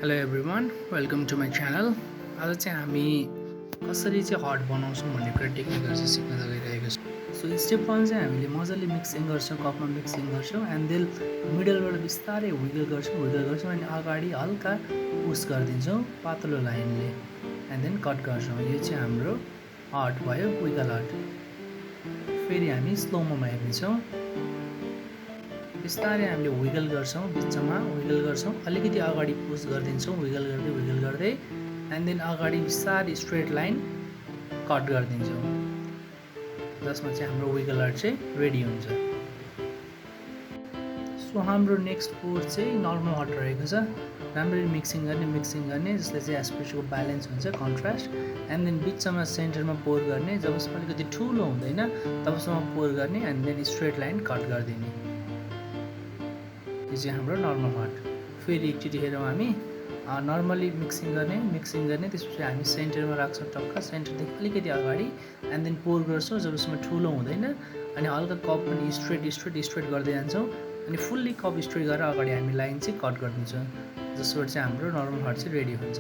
Hello everyone, welcome to my channel. आज चाहिँ हामी कसरी चाहिँ हट बनाउँछौँ भन्ने कुरा टेक्निकहरू चाहिँ सिक्न गइरहेको छौँ। सो स्टेप 1 चाहिँ हामीले मजाले मिक्सिङ गर्छौँ, कपमा मिक्सिङ गर्छौँ एन्ड देन मिडलबाट बिस्तारै विगल गर्छौँ अनि अगाडि हल्का पुस गरिदिन्छौँ पातलो लाइनले एन्ड देन कट गर्छौँ। यो चाहिँ हाम्रो हट भयो, विगल हट। फेरि हामी स्लोमोमा हेर्नेछौँ। बिस्तारै हामीले विगल गर्छौँ, बिचमा विगल गर्छौँ, अलिकति अगाडि पुस गरिदिन्छौँ विगल गर्दै एन्ड देन अगाडि बिस्तारै स्ट्रेट लाइन कट गरिदिन्छौँ, जसमा चाहिँ हाम्रो विगल आर्ट चाहिँ रेडी हुन्छ। सो हाम्रो नेक्स्ट पोर चाहिँ नर्मल हट रहेको छ। राम्ररी मिक्सिङ गर्ने जसले चाहिँ एस्प्रेसोको ब्यालेन्स हुन्छ, कन्ट्रास्ट एन्ड देन बिचमा सेन्टरमा पोर गर्ने, जबसम्म अलिकति ठुलो हुँदैन तबसम्म पोर गर्ने and then straight line cut गरिदिने। यो चाहिँ हाम्रो नर्मल हट। फेरि एकचोटि हेरौँ हामी नर्मली मिक्सिङ गर्ने त्यसपछि हामी सेन्टरमा राख्छौँ, टक्क सेन्टरदेखि अलिकति अगाडि एन्ड देन पोर गर्छौँ जबसम्म ठुलो हुँदैन अनि हल्का कप पनि स्ट्रेट गर्दै जान्छौँ अनि फुल्ली कप स्ट्रेट गरेर अगाडि हामी लाइन चाहिँ कट गरिदिन्छौँ, जसबाट चाहिँ हाम्रो नर्मल हट चाहिँ रेडी हुन्छ।